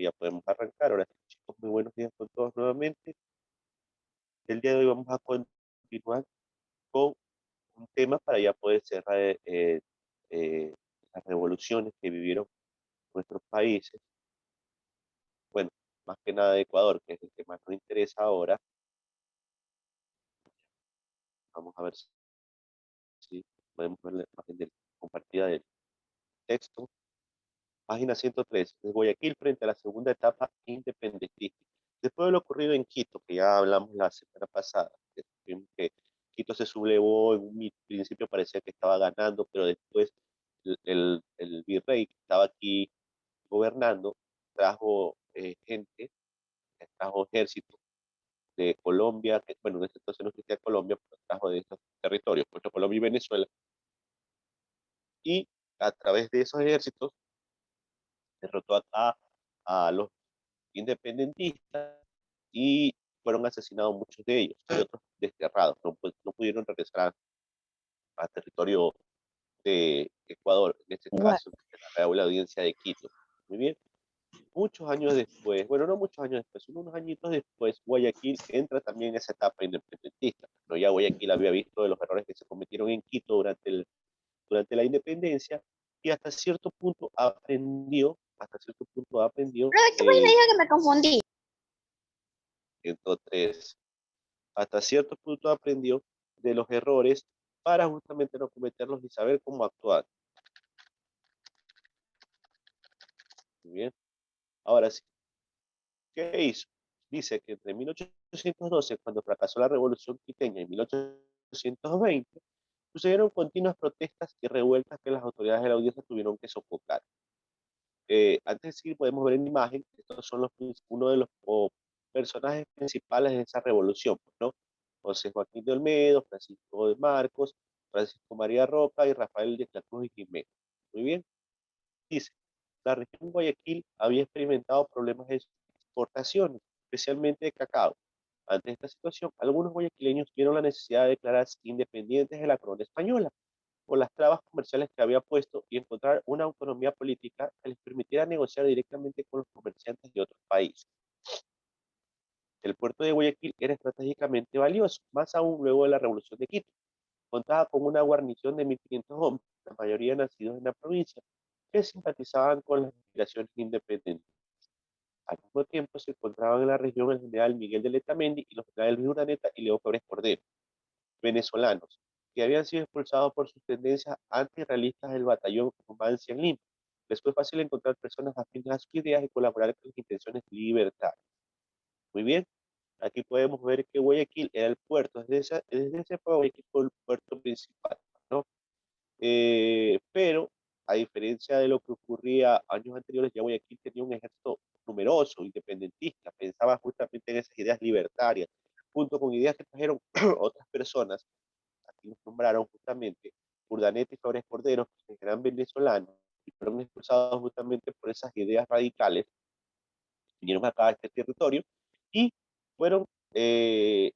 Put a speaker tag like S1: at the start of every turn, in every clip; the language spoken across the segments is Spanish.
S1: que ya podemos arrancar. Ahora sí, chicos, muy buenos días con todos nuevamente. El día de hoy vamos a continuar con un tema para ya poder cerrar eh, las revoluciones que vivieron nuestros países. Bueno, más que nada de Ecuador, que es el que más nos interesa ahora. Vamos a ver si podemos ver la imagen compartida del texto. Página 103. De Guayaquil frente a la segunda etapa independentista. Después de lo ocurrido en Quito, que ya hablamos la semana pasada, que Quito se sublevó, en un principio parecía que estaba ganando, pero después el virrey que estaba aquí gobernando trajo gente, trajo ejército de Colombia, que, bueno, en esta situación no existía Colombia, pero trajo de esos territorios, pues Colombia y Venezuela, y a través de esos ejércitos derrotó acá a los independentistas y fueron asesinados muchos de ellos y otros desterrados. No pudieron regresar a territorio de Ecuador, en este
S2: Igual.
S1: caso, de la Real Audiencia de Quito. Muy bien. Muchos años después, bueno, no muchos años después, unos añitos después, Guayaquil entra también en esa etapa independentista. No, ya Guayaquil había visto de los errores que se cometieron en Quito durante la independencia y hasta cierto punto aprendió,
S2: Pero ¿qué me dijo que me confundí?
S1: entonces, hasta cierto punto aprendió de los errores para justamente no cometerlos y saber cómo actuar. Muy bien. Ahora sí, ¿qué hizo? Dice que entre 1812, cuando fracasó la revolución quiteña, y 1820, sucedieron continuas protestas y revueltas que las autoridades de la audiencia tuvieron que sofocar. Antes de seguir, podemos ver en imagen, estos son uno de los personajes principales de esa revolución, ¿no? José Joaquín de Olmedo, Francisco de Marcos, Francisco María Roca y Rafael de la Cruz y Jiménez. Muy bien, dice, la región Guayaquil había experimentado problemas de exportación, especialmente de cacao. Ante esta situación, algunos guayaquileños vieron la necesidad de declararse independientes de la corona española por las trabas comerciales que había puesto y encontrar una autonomía política que les permitiera negociar directamente con los comerciantes de otros países. El puerto de Guayaquil era estratégicamente valioso, más aún luego de la Revolución de Quito. Contaba con una guarnición de 1.500 hombres, la mayoría nacidos en la provincia, que simpatizaban con las aspiraciones independientes. Al mismo tiempo se encontraban en la región el general Miguel de Letamendi y los generales Luis Urdaneta y Leo Flores Cordero, venezolanos, que habían sido expulsados por sus tendencias antirrealistas del batallón Numancia en Lima. Les fue fácil encontrar personas afines a sus ideas y colaborar con las intenciones libertarias. Muy bien, aquí podemos ver que Guayaquil era el puerto, desde ese Guayaquil fue el puerto principal, ¿no? Pero a diferencia de lo que ocurría años anteriores, ya Guayaquil tenía un ejército numeroso, independentista, pensaba justamente en esas ideas libertarias, junto con ideas que trajeron otras personas, aquí nos nombraron justamente Urdaneta y Flores Cordero, que eran venezolanos, y fueron expulsados justamente por esas ideas radicales, vinieron acá a este territorio y fueron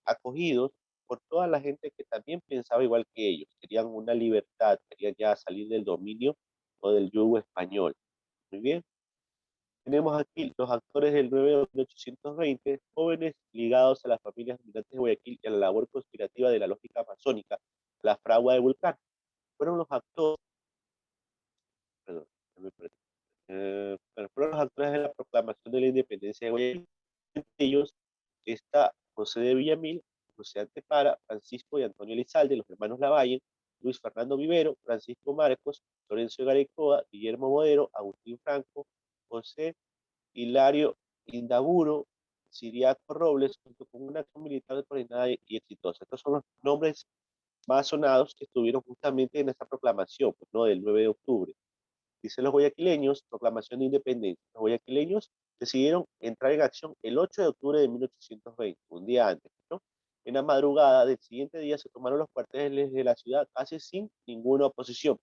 S1: acogidos por toda la gente que también pensaba igual que ellos, querían una libertad, querían ya salir del dominio o del yugo español. Muy bien. Tenemos aquí los actores del 9 de 1820, jóvenes ligados a las familias dominantes de Guayaquil y a la labor conspirativa de la lógica masónica, la fragua de Vulcán. Fueron los actores, perdón, bueno, fueron los actores de la proclamación de la independencia de Guayaquil. Entre ellos está José de Villamil, José Antepara, Francisco y Antonio Elizalde, los hermanos Lavalle, Luis Fernando Vivero, Francisco Marcos, Lorenzo Garecoa, Guillermo Modero, Agustín Franco, José Hilario Indaburo, Siriaco Robles, junto con una acción militar coordinada y exitosa. Estos son los nombres más sonados que estuvieron justamente en esta proclamación, pues, ¿no? Del 9 de octubre. Dicen los guayaquileños, proclamación de independencia. Los guayaquileños decidieron entrar en acción el 8 de octubre de 1820, un día antes, ¿no? En la madrugada del siguiente día se tomaron los cuarteles de la ciudad casi sin ninguna oposición.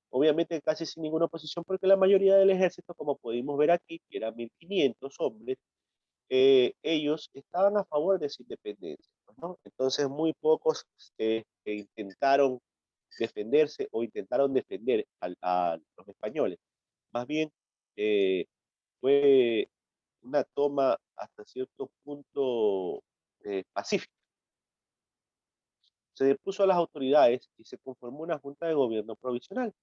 S1: Obviamente casi sin ninguna oposición porque la mayoría del ejército, como pudimos ver aquí, que eran 1.500 hombres, ellos estaban a favor de esa independencia, ¿no? Entonces muy pocos intentaron defenderse o intentaron defender a los españoles. Más bien, eh, fue una toma hasta cierto punto pacífica. Se depuso a las autoridades y se conformó una junta de gobierno provisional.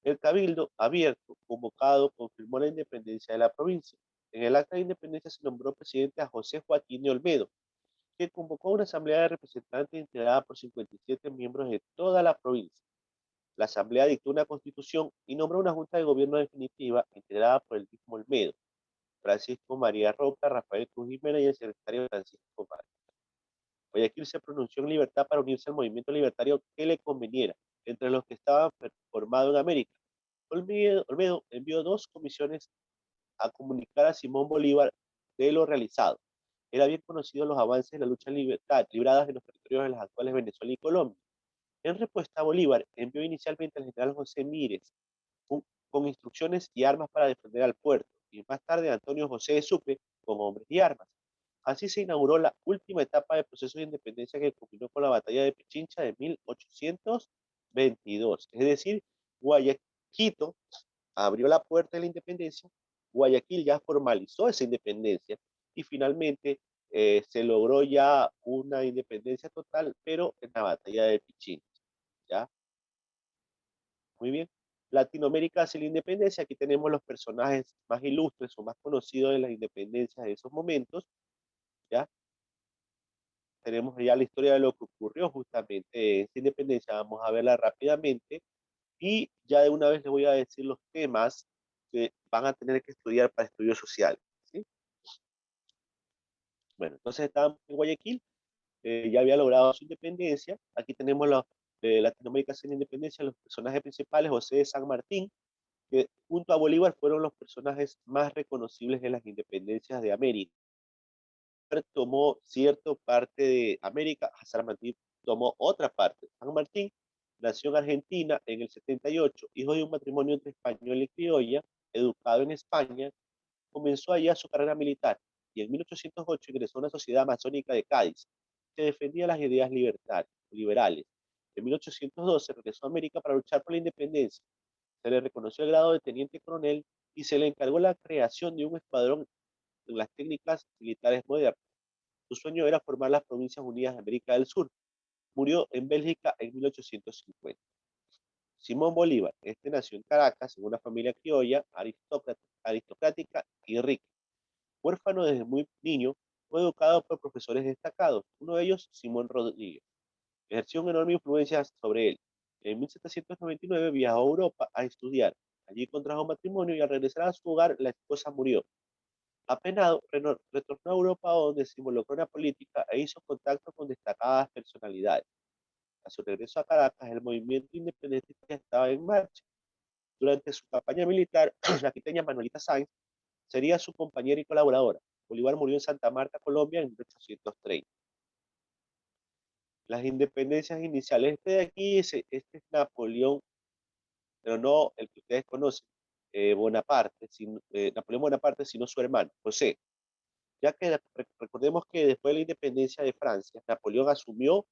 S1: El cabildo abierto, convocado, confirmó la independencia de la provincia. En el acta de independencia se nombró presidente a José Joaquín de Olmedo, que convocó una asamblea de representantes integrada por 57 miembros de toda la provincia. La asamblea dictó una constitución y nombró una junta de gobierno definitiva integrada por el mismo Olmedo, Francisco María Roca, Rafael Cruz Jiménez y el secretario Francisco Párez. Guayaquil se pronunció en libertad para unirse al movimiento libertario que le conveniera, entre los que estaban formados en América. Olmedo envió 2 comisiones a comunicar a Simón Bolívar de lo realizado. Era bien conocido los avances de la lucha libradas en los territorios de las actuales Venezuela y Colombia. En respuesta, Bolívar envió inicialmente al general José Mírez con instrucciones y armas para defender al puerto, y más tarde a Antonio José de Sucre con hombres y armas. Así se inauguró la última etapa del proceso de independencia que culminó con la batalla de Pichincha de 1822. Es decir, Guayaquil abrió la puerta de la independencia, Guayaquil ya formalizó esa independencia y finalmente se logró ya una independencia total, pero en la batalla de Pichincha. ¿Ya? Muy bien. Latinoamérica hace la independencia. Aquí tenemos los personajes más ilustres o más conocidos de las independencias de esos momentos. ¿Ya? Tenemos ya la historia de lo que ocurrió justamente en esa independencia. Vamos a verla rápidamente. Y ya de una vez les voy a decir los temas que van a tener que estudiar para estudios sociales. ¿Sí? Bueno, entonces estaban en Guayaquil, ya había logrado su independencia. Aquí tenemos los de Latinoamérica sin independencia, los personajes principales, José de San Martín, que junto a Bolívar fueron los personajes más reconocibles de las independencias de América. Tomó cierta parte de América, San Martín tomó otra parte. San Martín nació en Argentina en el 78, hijo de un matrimonio entre español y criolla, educado en España, comenzó allá su carrera militar y en 1808 ingresó a una sociedad masónica de Cádiz que defendía las ideas liberales. En 1812 regresó a América para luchar por la independencia. Se le reconoció el grado de teniente coronel y se le encargó la creación de un escuadrón en las técnicas militares modernas. Su sueño era formar las Provincias Unidas de América del Sur. Murió en Bélgica en 1850. Simón Bolívar, este nació en Caracas en una familia criolla, aristocrática y rica. Huérfano desde muy niño, fue educado por profesores destacados, uno de ellos Simón Rodríguez. Ejerció una enorme influencia sobre él. En 1799 viajó a Europa a estudiar. Allí contrajo matrimonio y al regresar a su hogar la esposa murió. Apenado, retornó a Europa donde se involucró en la política e hizo contacto con destacadas personalidades. A su regreso a Caracas, el movimiento independentista estaba en marcha. Durante su campaña militar, la quiteña Manuelita Sáenz sería su compañera y colaboradora. Bolívar murió en Santa Marta, Colombia, en 1830. Las independencias iniciales, este de aquí, este es Napoleón, pero no el que ustedes conocen, Bonaparte, Napoleón Bonaparte, sino su hermano, José. Ya que recordemos que después de la independencia de Francia, Napoleón asumió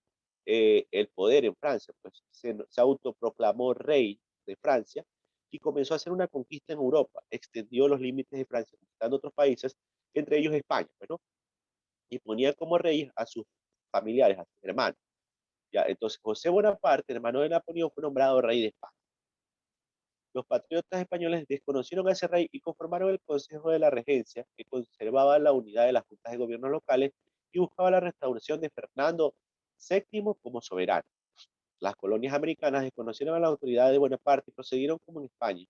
S1: el poder en Francia, pues se autoproclamó rey de Francia y comenzó a hacer una conquista en Europa, extendió los límites de Francia, conquistando otros países, entre ellos España, ¿no? Y ponía como reyes a sus familiares, a sus hermanos. ¿Ya? Entonces José Bonaparte, hermano de Napoleón, fue nombrado rey de España. Los patriotas españoles desconocieron a ese rey y conformaron el Consejo de la Regencia, que conservaba la unidad de las juntas de gobierno locales y buscaba la restauración de Fernando VII como soberano. Las colonias americanas desconocieron a la autoridad de Bonaparte y procedieron como en España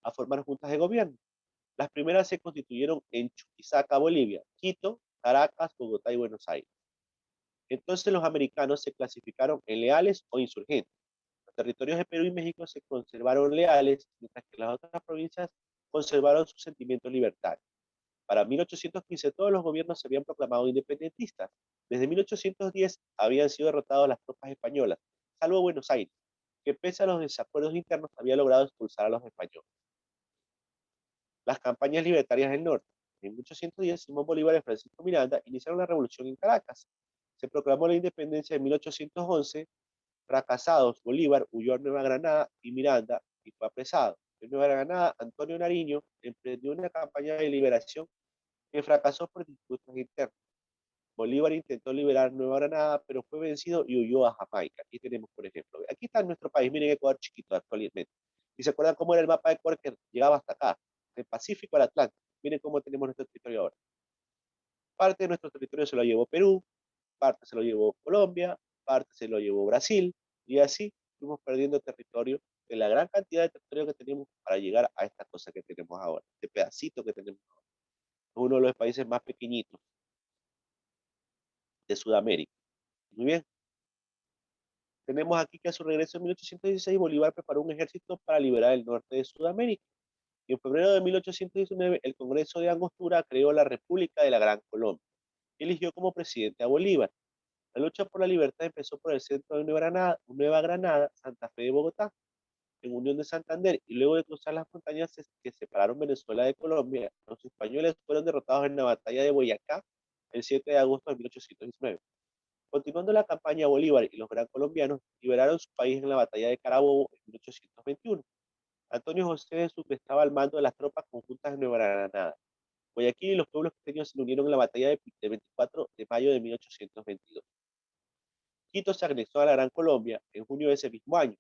S1: a formar juntas de gobierno. Las primeras se constituyeron en Chuquisaca, Bolivia, Quito, Caracas, Bogotá y Buenos Aires. Entonces los americanos se clasificaron en leales o insurgentes. Los territorios de Perú y México se conservaron leales, mientras que las otras provincias conservaron su sentimiento libertario. Para 1815 todos los gobiernos se habían proclamado independentistas. Desde 1810 habían sido derrotadas las tropas españolas, salvo Buenos Aires, que pese a los desacuerdos internos había logrado expulsar a los españoles. Las campañas libertarias del norte. En 1810, Simón Bolívar y Francisco Miranda iniciaron la revolución en Caracas. Se proclamó la independencia en 1811. Fracasados, Bolívar huyó a Nueva Granada y Miranda y fue apresado. En Nueva Granada, Antonio Nariño emprendió una campaña de liberación que fracasó por disputas internas. Bolívar intentó liberar Nueva Granada, pero fue vencido y huyó a Jamaica. Aquí tenemos, por ejemplo, aquí está nuestro país, miren Ecuador chiquito actualmente. ¿Y se acuerdan cómo era el mapa de Ecuador que llegaba hasta acá? Del Pacífico al Atlántico. Miren cómo tenemos nuestro territorio ahora. Parte de nuestro territorio se lo llevó Perú, parte se lo llevó Colombia, parte se lo llevó Brasil, y así fuimos perdiendo territorio de la gran cantidad de territorio que teníamos para llegar a esta cosa que tenemos ahora, este pedacito que tenemos ahora. Es uno de los países más pequeñitos de Sudamérica. Muy bien. Tenemos aquí que a su regreso en 1816 Bolívar preparó un ejército para liberar el norte de Sudamérica. Y en febrero de 1819 el Congreso de Angostura creó la República de la Gran Colombia y eligió como presidente a Bolívar. La lucha por la libertad empezó por el centro de Nueva Granada, Santa Fe de Bogotá, en Unión de Santander, y luego de cruzar las montañas que separaron Venezuela de Colombia, los españoles fueron derrotados en la batalla de Boyacá el 7 de agosto de 1819. Continuando la campaña, Bolívar y los gran colombianos liberaron su país en la batalla de Carabobo en 1821. Antonio José de Sucre estaba al mando de las tropas conjuntas de Nueva Granada. Guayaquil y los pueblos pequeños se unieron en la batalla de 24 de mayo de 1822. Quito se anexó a la Gran Colombia en junio de ese mismo año.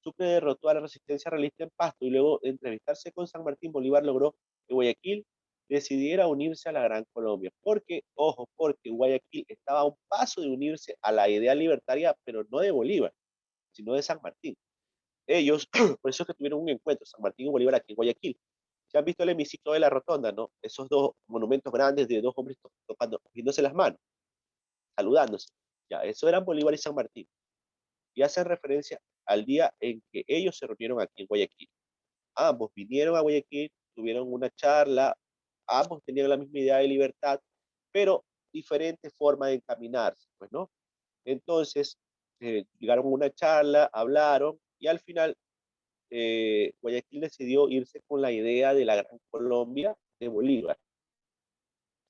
S1: Sucre derrotó a la resistencia realista en Pasto y luego de entrevistarse con San Martín, Bolívar logró que Guayaquil decidiera unirse a la Gran Colombia. Porque, ojo, porque Guayaquil estaba a un paso de unirse a la idea libertaria, pero no de Bolívar, sino de San Martín. Ellos, por eso es que tuvieron un encuentro, San Martín y Bolívar aquí en Guayaquil. ¿Se han visto el hemiciclo de la Rotonda, no? Esos dos monumentos grandes de dos hombres tocando, cogiéndose las manos, saludándose. Ya, eso eran Bolívar y San Martín. Y hacen referencia al día en que ellos se reunieron aquí en Guayaquil. Ambos vinieron a Guayaquil, tuvieron una charla, ambos tenían la misma idea de libertad, pero diferente forma de encaminarse, pues, ¿no? Entonces, llegaron a una charla, hablaron, y al final Guayaquil decidió irse con la idea de la Gran Colombia de Bolívar,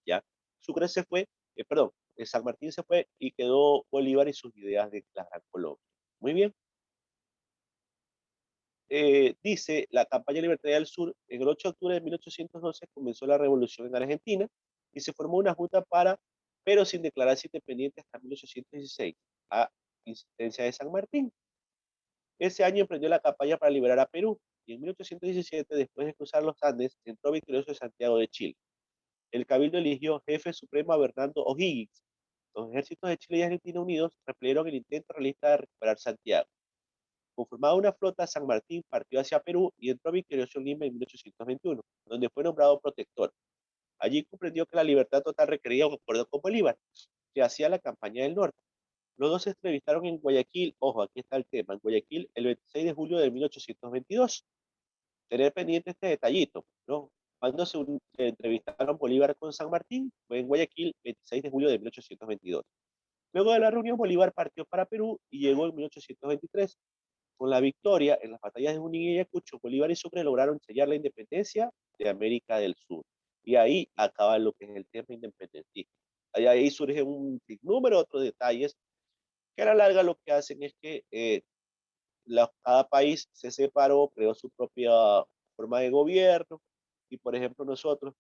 S1: ¿ya? Sucre se fue, perdón, San Martín se fue y quedó Bolívar y sus ideas de la Gran Colombia. Muy bien. Dice la campaña libertaria del sur, en el 8 de octubre de 1812 comenzó la revolución en Argentina y se formó una junta pero sin declararse independiente hasta 1816, a insistencia de San Martín. Ese año emprendió la campaña para liberar a Perú y en 1817, después de cruzar los Andes, entró victorioso en Santiago de Chile. El Cabildo eligió jefe supremo a Bernardo O'Higgins. Los ejércitos de Chile y Argentina unidos repelieron el intento realista de recuperar Santiago. Conformada una flota, San Martín partió hacia Perú y entró victorioso en Lima en 1821, donde fue nombrado protector. Allí comprendió que la libertad total requería un acuerdo con Bolívar, que hacía la campaña del norte. Los dos se entrevistaron en Guayaquil, ojo, aquí está el tema, en Guayaquil el 26 de julio de 1822. Tener pendiente este detallito, ¿no? Cuando se entrevistaron Bolívar con San Martín, fue en Guayaquil, 26 de julio de 1822. Luego de la reunión, Bolívar partió para Perú y llegó en 1823. Con la victoria en las batallas de Junín y Ayacucho, Bolívar y Sucre lograron sellar la independencia de América del Sur. Y ahí acaba lo que es el tema independentista. Ahí surge un número de otros detalles que a la larga lo que hacen es que cada país se separó, creó su propia forma de gobierno y por ejemplo nosotros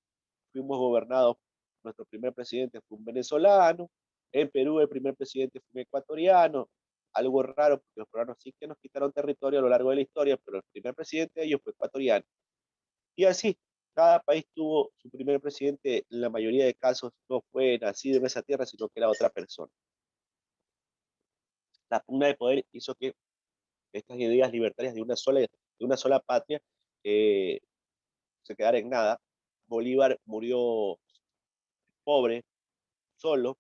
S1: fuimos gobernados, nuestro primer presidente fue un venezolano, en Perú el primer presidente fue un ecuatoriano, algo raro porque los peruanos sí que nos quitaron territorio a lo largo de la historia, pero el primer presidente de ellos fue ecuatoriano. Y así, cada país tuvo su primer presidente, en la mayoría de casos no fue nacido en esa tierra, sino que era otra persona. La pugna de poder hizo que estas ideas libertarias de una sola patria eh, se quedaran en nada. Bolívar murió pobre, solo,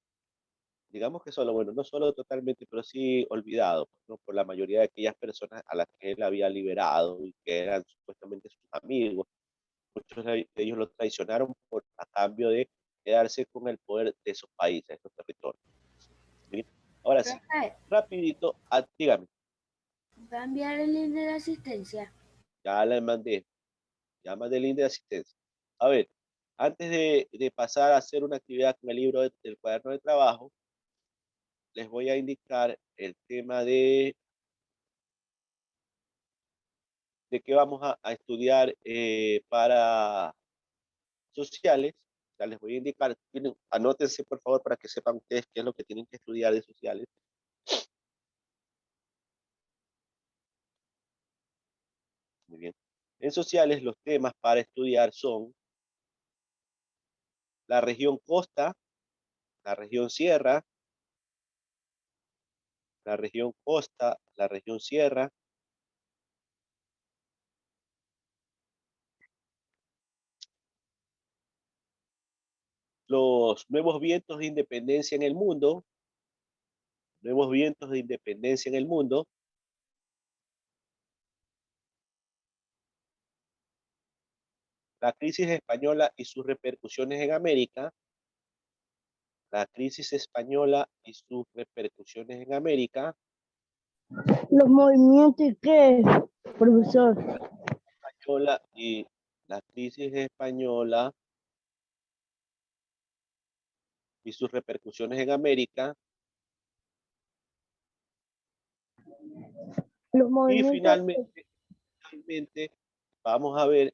S1: digamos que solo, bueno, no solo totalmente, pero sí olvidado, ¿no? Por la mayoría de aquellas personas a las que él había liberado y que eran supuestamente sus amigos. Muchos de ellos lo traicionaron a cambio de quedarse con el poder de esos países, de esos territorios. ¿Sí? Ahora sí,
S2: Profe,
S1: rapidito, dígame,
S2: ¿va a enviar el link de la asistencia?
S1: ya le mandé, ya mandé el link de asistencia. A ver, antes de pasar a hacer una actividad con el libro del cuaderno de trabajo, les voy a indicar el tema de qué vamos a estudiar para sociales. Ya les voy a indicar, anótense por favor para que sepan ustedes qué es lo que tienen que estudiar de sociales. Muy bien. En sociales los temas para estudiar son la región costa, la región sierra, la región costa, la región sierra, los nuevos vientos de independencia en el mundo, nuevos vientos de independencia en el mundo, la crisis española y sus repercusiones en América, la crisis española y sus repercusiones en América,
S3: Los movimientos y qué, profesor.
S1: española y la crisis española y sus repercusiones en América,
S3: Los
S1: y
S3: movimientos.
S1: finalmente vamos a ver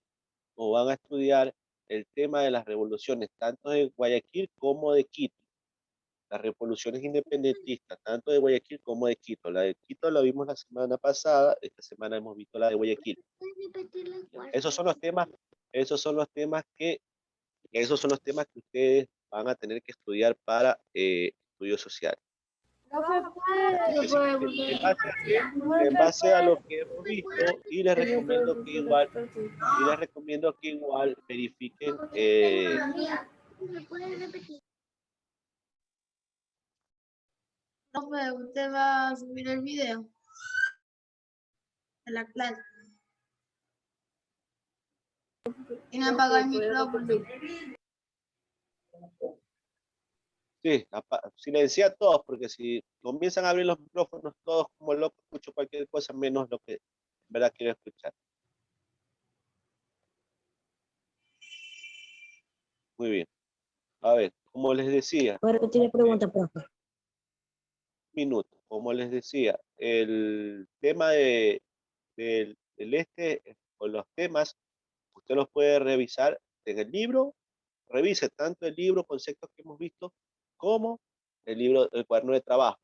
S1: o van a estudiar el tema de las revoluciones, tanto de Guayaquil como de Quito. Las revoluciones independentistas, tanto de Guayaquil como de Quito. La de Quito la vimos la semana pasada, esta semana hemos visto la de Guayaquil. Esos son los temas, esos son los temas que, esos son los temas que ustedes van a tener que estudiar para estudio social.
S2: Profe, ¿puede?
S1: En base a lo que hemos visto, y les recomiendo que igual verifiquen
S2: ¿Me puede repetir?
S4: Profe, usted va a subir el video de la clase. Tiene que apagar el micrófono.
S1: sí, silencia a todos, porque si comienzan a abrir los micrófonos todos como locos, escucho cualquier cosa menos lo que en verdad quiero escuchar. Muy bien. A ver, como les decía,
S3: ¿Puede repetir la pregunta, profe?
S1: minuto, como les decía, el tema del o los temas, usted los puede revisar en el libro, revise tanto el libro, conceptos que hemos visto, como el libro, el cuaderno de trabajo.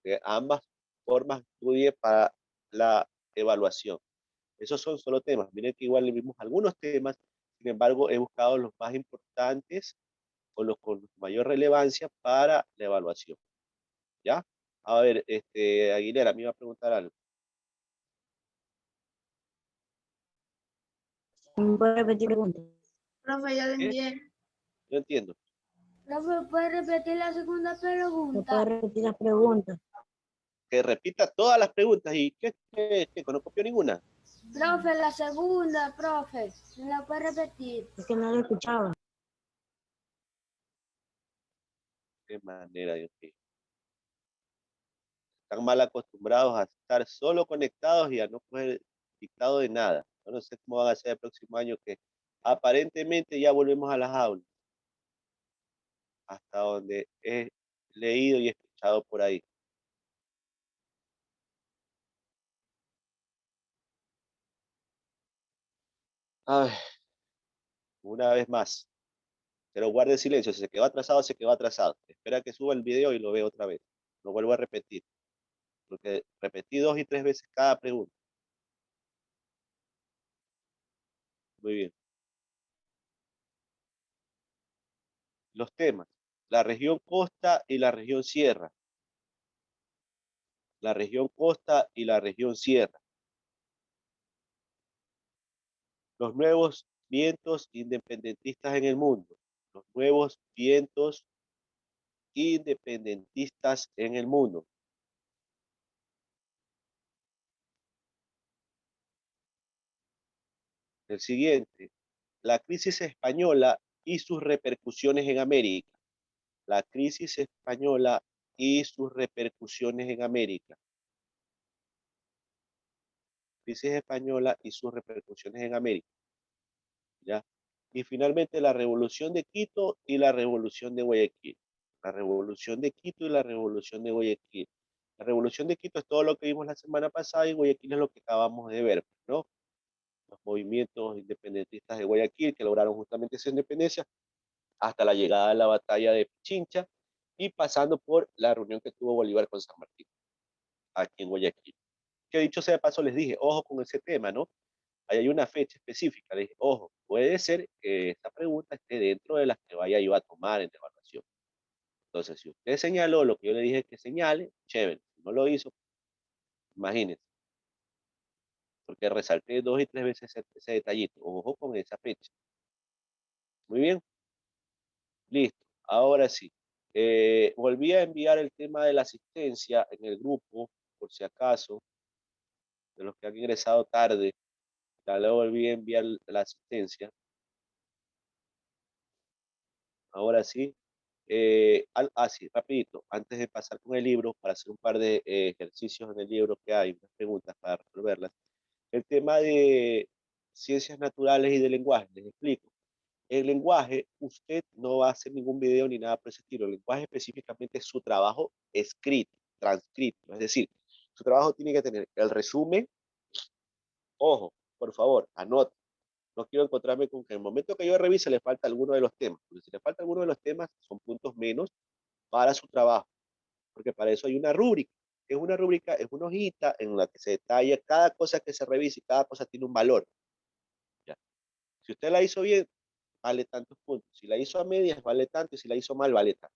S1: De ambas formas estudie para la evaluación. Esos son solo temas. Miren que igual le vimos algunos temas, sin embargo, he buscado los más importantes o los con mayor relevancia para la evaluación. ¿Ya? A ver, Aguilera, me iba a preguntar algo.
S3: ¿Puede repetir la pregunta?
S4: Profe, ya le envié.
S1: Yo entiendo.
S2: Profe, ¿puede repetir la segunda
S3: ¿Me puede
S2: pregunta?
S3: repetir la pregunta?
S1: Que repita todas las preguntas y que no copió ninguna.
S2: Profe, la segunda, profe. ¿Me la puede repetir?
S3: Es que no lo escuchaba.
S1: Qué manera, Dios mío. Están mal acostumbrados a estar solo conectados y a no coger dictado de nada. Yo no sé cómo van a ser el próximo año, que aparentemente ya volvemos a las aulas, hasta donde he leído y escuchado por ahí. Ay, una vez más, pero guarde silencio. Si se quedó atrasado, se quedó atrasado. Espera que suba el video y lo veo otra vez. Lo vuelvo a repetir, porque repetí 2 y 3 veces cada pregunta. Muy bien. Los temas: la región costa y la región sierra. La región costa y la región sierra. Los nuevos vientos independentistas en el mundo. Los nuevos vientos independentistas en el mundo. El siguiente: la crisis española y sus repercusiones en América. La crisis española y sus repercusiones en América. Crisis española y sus repercusiones en América. ¿Ya? Y finalmente la revolución de Quito y la revolución de Guayaquil. La revolución de Quito y la revolución de Guayaquil. La revolución de Quito es todo lo que vimos la semana pasada y Guayaquil es lo que acabamos de ver, ¿no? Los movimientos independentistas de Guayaquil que lograron justamente esa independencia hasta la llegada de la batalla de Pichincha y pasando por la reunión que tuvo Bolívar con San Martín, aquí en Guayaquil. Que dicho sea de paso, les dije, ojo con ese tema, ¿no? Ahí hay una fecha específica, les dije, ojo, puede ser que esta pregunta esté dentro de las que vaya yo a tomar en la evaluación. Entonces, si usted señaló lo que yo le dije que señale, chévere. Si no lo hizo, imagínense, porque resalté 2 y 3 veces ese detallito. Ojo con esa fecha. Muy bien, listo. Ahora sí. Volví a enviar el tema de la asistencia en el grupo, por si acaso, de los que han ingresado tarde. Ya le volví a enviar la asistencia. Ahora sí. Sí, rapidito, antes de pasar con el libro, para hacer un par de ejercicios en el libro que hay, unas preguntas para resolverlas. El tema de ciencias naturales y de lenguaje, les explico. El lenguaje, usted no va a hacer ningún video ni nada por ese estilo. El lenguaje específicamente es su trabajo escrito, transcrito. Es decir, su trabajo tiene que tener el resumen. Ojo, por favor, anote. No quiero encontrarme con que en el momento que yo revise le falta alguno de los temas. Porque si le falta alguno de los temas, son puntos menos para su trabajo. Porque para eso hay una rúbrica. Es una rúbrica, es una hojita en la que se detalla cada cosa que se revise y cada cosa tiene un valor. ¿Ya? Si usted la hizo bien, vale tantos puntos. Si la hizo a medias, vale tanto. Y si la hizo mal, vale tanto.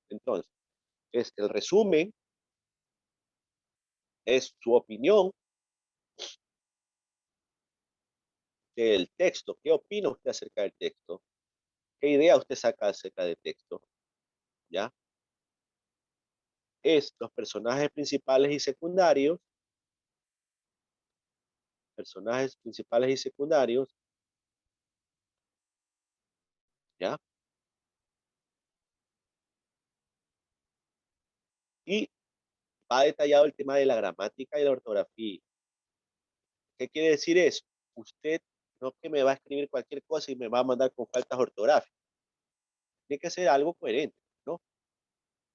S1: Entonces, es el resumen, es su opinión del texto. ¿Qué opina usted acerca del texto? ¿Qué idea usted saca acerca del texto? ¿Ya? Es los personajes principales y secundarios, ¿ya? Y va detallado el tema de la gramática y la ortografía. ¿Qué quiere decir eso? Usted no que me va a escribir cualquier cosa y me va a mandar con faltas ortográficas. Tiene que ser algo coherente, ¿no?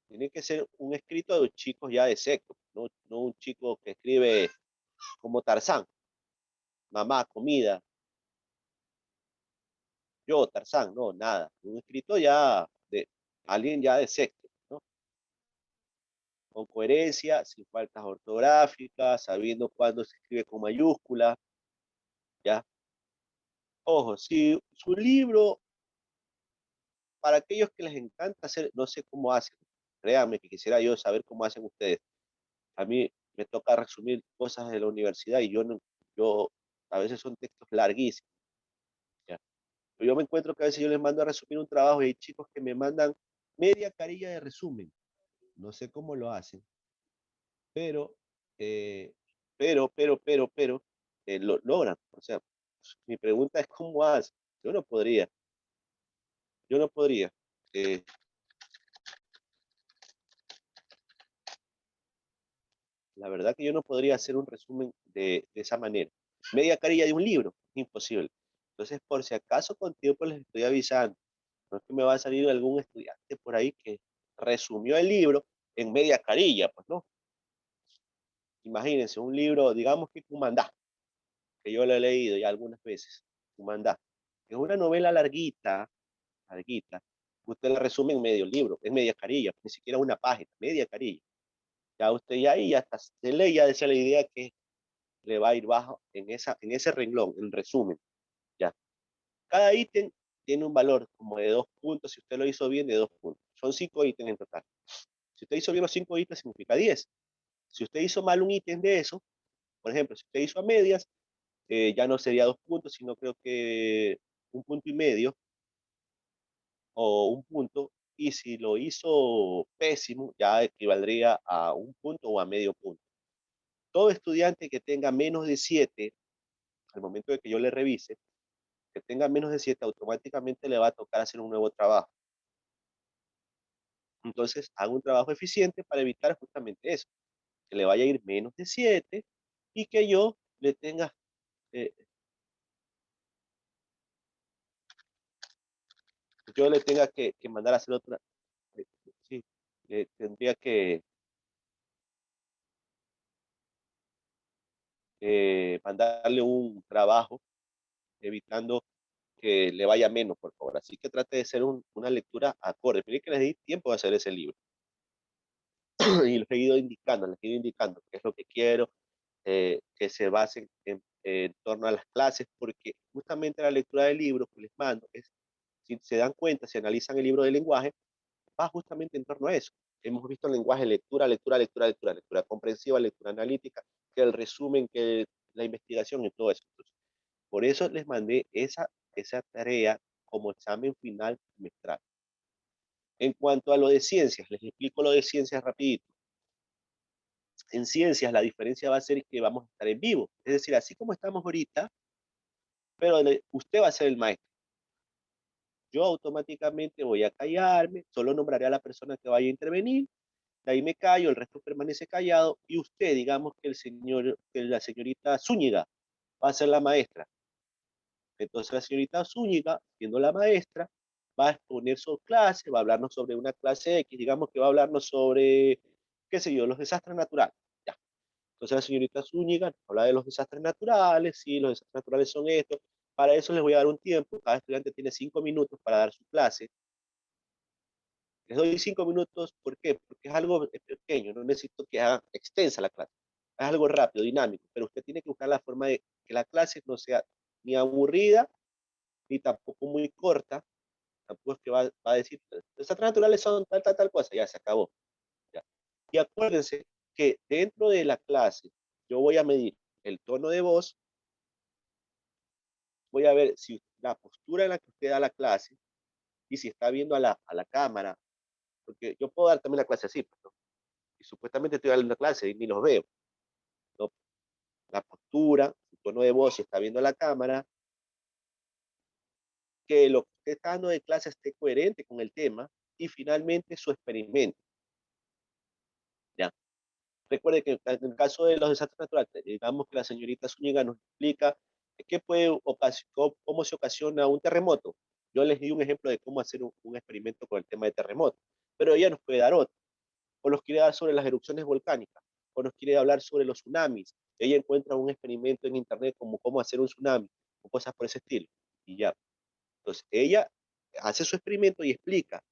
S1: Tiene que ser un escrito de un chico ya de seco, no un chico que escribe como Tarzán, mamá, comida, yo, Tarzán, no, nada. Un escrito ya de alguien ya de seco, ¿no? Con coherencia, sin faltas ortográficas, sabiendo cuándo se escribe con mayúscula, ¿ya? Ojo, si su libro, para aquellos que les encanta hacer, no sé cómo hacen, créanme que quisiera yo saber cómo hacen ustedes. A mí me toca resumir cosas de la universidad y yo a veces son textos larguísimos, ¿ya? Pero yo me encuentro que a veces yo les mando a resumir un trabajo y hay chicos que me mandan media carilla de resumen. No sé cómo lo hacen, pero, eh, pero, lo logran. O sea, mi pregunta es cómo hacen. Yo no podría, yo no podría. Eh, la verdad que yo no podría hacer un resumen de esa manera. Media carilla de un libro, imposible. Entonces, por si acaso con tiempo les estoy avisando. No es que me va a salir algún estudiante por ahí que resumió el libro en media carilla, pues no. Imagínense, un libro, digamos que Cumandá, que yo lo he leído ya algunas veces, Cumandá. Es una novela larguita, larguita. Usted la resume en medio libro, en media carilla, ni siquiera una página, media carilla. Ya usted ya ahí ya hasta se lee, ya desea la idea que le va a ir bajo en ese renglón, en resumen. Ya. Cada ítem tiene un valor como de 2 puntos, si usted lo hizo bien, de 2 puntos. Son 5 ítems en total. Si usted hizo bien los 5 ítems, significa 10. Si usted hizo mal un ítem de eso, por ejemplo, si usted hizo a medias, ya no sería 2 puntos, sino creo que 1 punto y medio o 1 punto. Y si lo hizo pésimo, ya equivaldría a 1 punto o a medio punto. Todo estudiante que tenga menos de 7, al momento de que yo le revise, que tenga menos de 7, automáticamente le va a tocar hacer un nuevo trabajo. Entonces, hago un trabajo eficiente para evitar justamente eso, que le vaya a ir menos de 7 y que eh, yo le tenga que mandar a hacer otra, eh, sí, tendría que mandarle un trabajo evitando que le vaya menos, por favor. Así que trate de ser una lectura acorde. Mire que les di tiempo de hacer ese libro. Y les he ido indicando qué es lo que quiero, que se base en torno a las clases, porque justamente la lectura del libro que les mando, si se dan cuenta, si analizan el libro de lenguaje, va justamente en torno a eso. Hemos visto el lenguaje lectura comprensiva, lectura analítica, que el resumen, que la investigación y todo eso. Entonces, por eso les mandé esa tarea como examen final trimestral. En cuanto a lo de ciencias, les explico lo de ciencias rapidito. En ciencias la diferencia va a ser que vamos a estar en vivo. Es decir, así como estamos ahorita, pero usted va a ser el maestro. Yo automáticamente voy a callarme, solo nombraré a la persona que vaya a intervenir, de ahí me callo, el resto permanece callado, y usted, digamos que la señorita Zúñiga va a ser la maestra. Entonces la señorita Zúñiga, siendo la maestra, va a exponer su clase, va a hablarnos sobre una clase X, digamos que va a hablarnos sobre, qué sé yo, los desastres naturales. Ya. Entonces la señorita Zúñiga habla de los desastres naturales, sí, los desastres naturales son estos. Para eso les voy a dar un tiempo, cada estudiante tiene 5 minutos para dar su clase. Les doy 5 minutos, ¿por qué? Porque es algo pequeño, no necesito que haga extensa la clase. Es algo rápido, dinámico, pero usted tiene que buscar la forma de que la clase no sea ni aburrida, ni tampoco muy corta. Tampoco es que va a decir, los desastres naturales son tal cosa, ya se acabó. Ya. Y acuérdense que dentro de la clase yo voy a medir el tono de voz, voy a ver si la postura en la que usted da la clase y si está viendo a la cámara, porque yo puedo dar también la clase así, pues, ¿no? Y supuestamente estoy dando la clase y ni los veo, ¿no? La postura, el tono de voz, si está viendo la cámara, que lo que usted está dando de clase esté coherente con el tema, y finalmente su experimento. ¿Ya? Recuerde que en el caso de los desastres naturales, digamos que la señorita Zúñiga nos explica cómo se ocasiona un terremoto. Yo les di un ejemplo de cómo hacer un experimento con el tema de terremoto, pero ella nos puede dar otro. O nos quiere dar sobre las erupciones volcánicas, o nos quiere hablar sobre los tsunamis. Ella encuentra un experimento en internet como cómo hacer un tsunami, o cosas por ese estilo, y ya. Entonces, ella hace su experimento y explica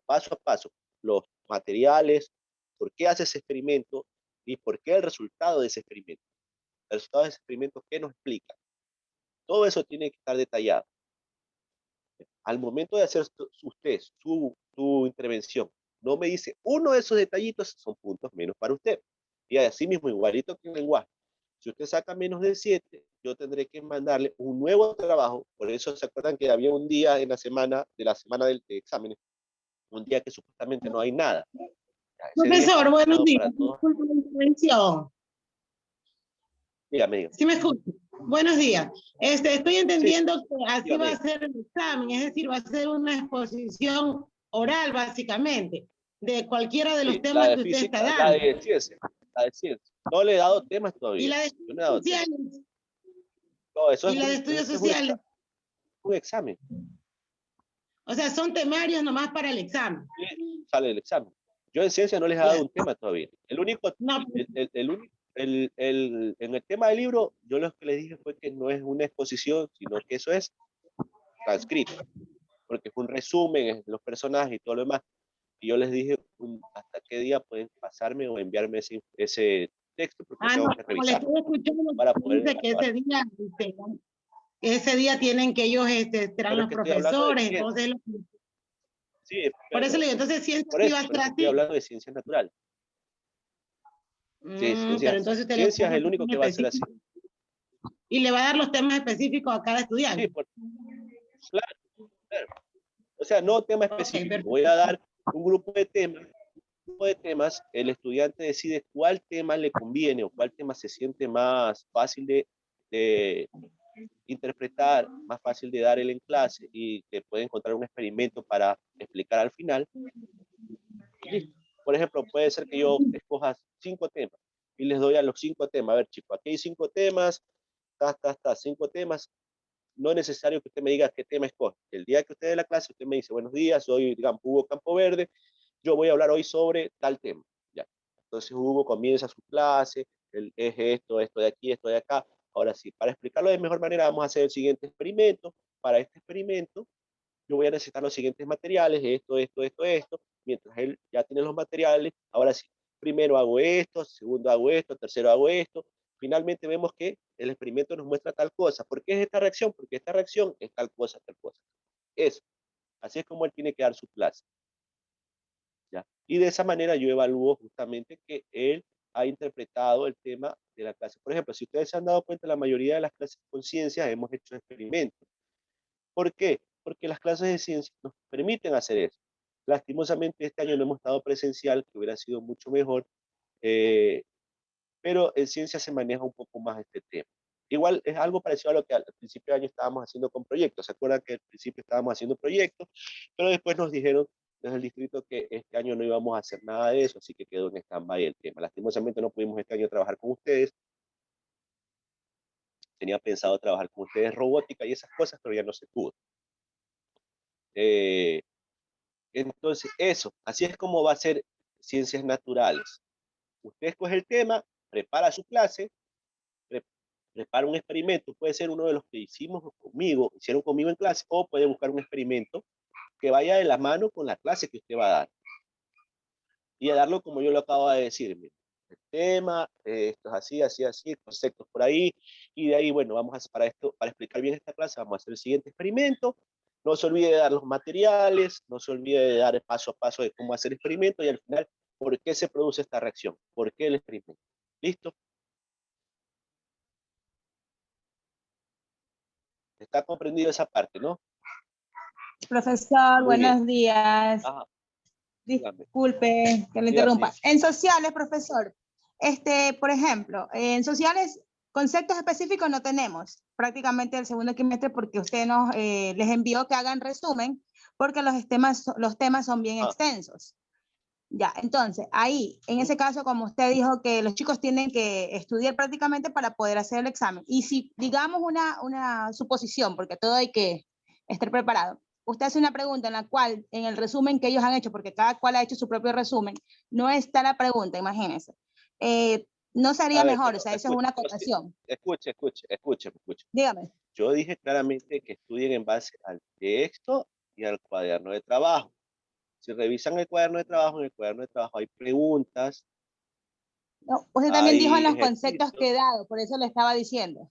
S1: paso a paso los materiales, por qué hace ese experimento y por qué el resultado de ese experimento. El resultado de ese experimento, ¿qué nos explica? Todo eso tiene que estar detallado. Al momento de hacer usted su intervención, no me dice uno de esos detallitos, son puntos menos para usted. Y así mismo, igualito que en lenguaje. Si usted saca menos de 7, yo tendré que mandarle un nuevo trabajo. Por eso se acuerdan que había un día en la semana, de exámenes, un día que supuestamente no hay nada. Ese día está
S5: Profesor, buenos
S1: destinado
S5: días.
S1: para todos.
S5: Disculpe la intervención.
S1: Dígame, dígame.
S5: ¿Sí me escucha? Buenos días. Estoy
S1: Sí,
S5: entendiendo que así
S1: dígame,
S5: va a
S1: dígame.
S5: ser el examen, es decir, va a ser una exposición oral, básicamente, de cualquiera de los
S1: Sí, la
S5: temas
S1: de
S5: que usted está
S1: física, la
S5: dando.
S1: de ciencia, la de ciencia. No le he dado temas
S5: Y
S1: todavía.
S5: la de
S1: Yo no he dado temas.
S5: sociales,
S1: No, eso
S5: y la de estudios sociales.
S1: un examen.
S5: O sea, son temarios nomás para el examen.
S1: Sí, sale el examen. Yo en ciencia no les he
S5: Ya.
S1: dado un tema todavía. El único,
S5: No,
S1: en el tema del libro, yo lo que les dije fue que no es una exposición, sino que eso es transcrito, porque fue un resumen de los personajes y todo lo demás. Y yo les dije hasta qué día pueden pasarme o enviarme ese texto, porque
S5: no,
S1: tengo que
S5: como le
S1: revisarlo
S5: estoy escuchando,
S1: para poder
S5: dice que
S1: evaluar.
S5: ese día tienen que ellos serán
S1: Pero es
S5: los
S1: que estoy hablando de
S5: profesores,
S1: ciencia.
S5: entonces
S1: Sí,
S5: por eso
S1: pero
S5: le digo, entonces ciencia
S1: por
S5: sí
S1: eso,
S5: va a
S1: por
S5: estar
S1: eso estoy
S5: así.
S1: hablando de ciencias naturales. Sí,
S5: Pero entonces usted le va a
S1: ciencias
S5: dar
S1: es
S5: los
S1: el único
S5: temas
S1: que va a ser así.
S5: específicos y le va a dar los temas específicos a cada
S1: Sí,
S5: estudiante.
S1: claro, claro. O sea, no tema
S5: Ok,
S1: específico. Voy
S5: perfecto.
S1: a dar un grupo de temas, el estudiante decide cuál tema le conviene o cuál tema se siente más fácil de interpretar, más fácil de dar él en clase y que puede encontrar un experimento para explicar al final. Y listo. Por ejemplo, puede ser que yo escoja 5 temas y les doy a los 5 temas. A ver, chicos, aquí hay 5 temas, 5 temas. No es necesario que usted me diga qué tema escoge. El día que usted dé la clase, usted me dice, buenos días, soy, digamos, Hugo Campoverde, yo voy a hablar hoy sobre tal tema. Ya. Entonces Hugo comienza su clase, es esto de aquí, esto de acá. Ahora sí, para explicarlo de mejor manera, vamos a hacer el siguiente experimento. para este experimento, yo voy a necesitar los siguientes materiales, esto. Mientras él ya tiene los materiales, ahora sí, primero hago esto, segundo hago esto, tercero hago esto. Finalmente vemos que el experimento nos muestra tal cosa. ¿Por qué es esta reacción? Porque esta reacción es tal cosa, tal cosa. Eso. Así es como él tiene que dar su clase. ¿Ya? Y de esa manera yo evalúo justamente que él ha interpretado el tema de la clase. Por ejemplo, si ustedes se han dado cuenta, la mayoría de las clases con ciencias hemos hecho experimentos. ¿Por qué? Porque las clases de ciencias nos permiten hacer eso. Lastimosamente este año no hemos estado presencial, que hubiera sido mucho mejor, pero en ciencia se maneja un poco más este tema. Igual es algo parecido a lo que al principio de año estábamos haciendo con proyectos. ¿Se acuerdan que al principio estábamos haciendo proyectos? Pero después nos dijeron desde el distrito que este año no íbamos a hacer nada de eso, así que quedó en stand-by el tema. Lastimosamente no pudimos este año trabajar con ustedes. Tenía pensado trabajar con ustedes robótica y esas cosas, pero ya no se pudo. Entonces, eso, así es como va a ser ciencias naturales. Usted escoge el tema, prepara su clase, prepara un experimento, puede ser uno de los que hicieron conmigo en clase, o puede buscar un experimento que vaya de la mano con la clase que usted va a dar. Y a darlo como yo lo acabo de decir, mire, el tema, esto es así, conceptos por ahí, y de ahí, bueno, para explicar bien esta clase, vamos a hacer el siguiente experimento. No se olvide de dar los materiales, no se olvide de dar el paso a paso de cómo hacer el experimento, y al final, ¿por qué se produce esta reacción? ¿Por qué el experimento? ¿Listo? ¿Está comprendido esa parte, no?
S6: Profesor,
S1: Muy bien.
S6: buenos días.
S1: Ajá, dígame.
S6: Disculpe que lo
S1: Dígame,
S6: interrumpa. En sociales, profesor, por ejemplo, en sociales, conceptos específicos no tenemos prácticamente el segundo trimestre porque usted les envió que hagan resumen porque los temas son bien extensos. Ya, entonces, ahí, en ese caso, como usted dijo que los chicos tienen que estudiar prácticamente para poder hacer el examen. Y si, digamos, una suposición, porque todo hay que estar preparado, usted hace una pregunta en la cual, en el resumen que ellos han hecho, porque cada cual ha hecho su propio resumen, no está la pregunta, imagínense. No sería mejor, o sea, eso es una acotación.
S1: Escuche.
S6: Dígame.
S1: Yo dije claramente que estudien en base al texto y al cuaderno de trabajo. Si revisan el cuaderno de trabajo, en el cuaderno de trabajo hay preguntas,
S6: No, usted también dijo en
S1: hay
S6: los conceptos
S1: ejercicios.
S6: que he dado, por eso le estaba diciendo.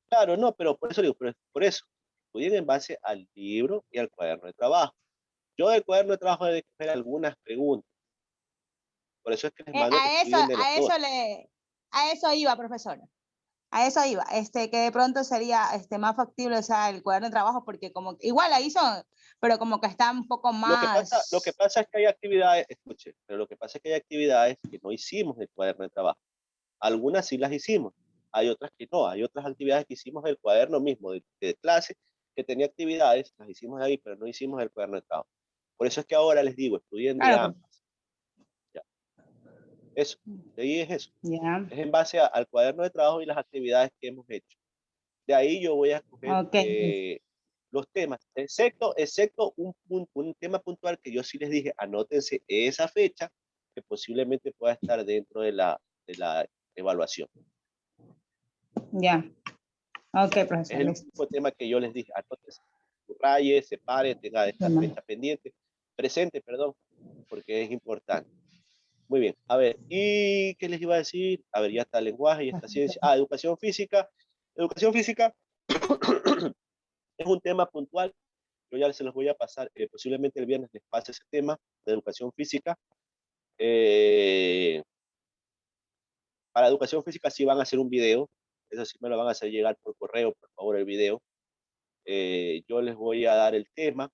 S1: Claro, no, pero por eso digo, por eso, estudien en base al libro y al cuaderno de trabajo. Yo del cuaderno de trabajo he de coger algunas preguntas. Por eso es que les mando que estudien de los dos.
S6: A eso iba, profesora. A eso iba, que de pronto sería más factible, o sea, el cuaderno de trabajo, porque como igual ahí son, pero como que está un poco más.
S1: Lo que pasa es que hay actividades, escuche, pero lo que pasa es que hay actividades que no hicimos del cuaderno de trabajo. Algunas sí las hicimos, hay otras que no, hay otras actividades que hicimos del cuaderno mismo, de clase, que tenía actividades, las hicimos ahí, pero no hicimos del cuaderno de trabajo. Por eso es que ahora les digo, estudien de
S6: Claro,
S1: ambas. Ya. Eso, de ahí es eso.
S6: ya.
S1: Es en base al cuaderno de trabajo y las actividades que hemos hecho. De ahí yo voy a escoger
S6: Ok.
S1: los temas, excepto un tema puntual que yo sí les dije, anótense esa fecha que posiblemente pueda estar dentro de la evaluación.
S6: Ya. Ok,
S1: Es
S6: profesor.
S1: el único tema que yo les dije, anótense, subraye, separe, tenga esta fecha pendiente, presente, perdón, porque es importante. Muy bien, a ver, ¿y qué les iba a decir? A ver, ya está el lenguaje, ya está ciencia. Educación física. Educación física es un tema puntual. Yo ya se los voy a pasar, posiblemente el viernes les pase ese tema de educación física. Para educación física sí van a hacer un video, eso sí me lo van a hacer llegar por correo, por favor, el video. Yo les voy a dar el tema,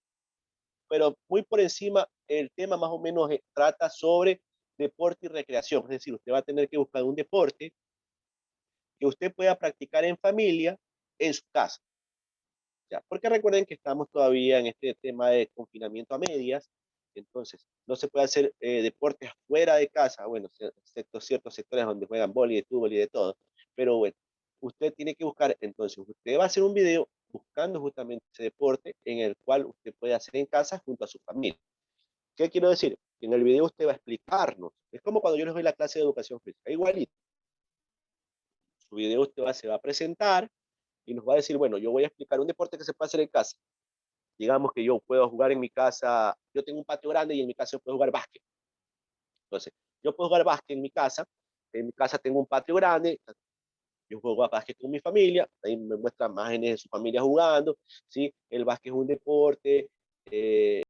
S1: pero muy por encima, el tema más o menos trata sobre deporte y recreación, es decir, usted va a tener que buscar un deporte que usted pueda practicar en familia, en su casa. ¿Ya? Porque recuerden que estamos todavía en este tema de confinamiento a medias, entonces no se puede hacer deportes fuera de casa, bueno, excepto ciertos sectores donde juegan vóley, fútbol y de todo, pero bueno, usted tiene que buscar, entonces usted va a hacer un video buscando justamente ese deporte en el cual usted puede hacer en casa junto a su familia. ¿Qué quiero decir? En el video usted va a explicarnos, es como cuando yo les doy la clase de educación física, igualito. Su video usted se va a presentar y nos va a decir, bueno, yo voy a explicar un deporte que se puede hacer en casa. Digamos que yo puedo jugar en mi casa, yo tengo un patio grande y en mi casa yo puedo jugar básquet. Entonces, yo puedo jugar básquet en mi casa tengo un patio grande, yo juego a básquet con mi familia, ahí me muestra imágenes de su familia jugando, ¿sí? El básquet es un deporte,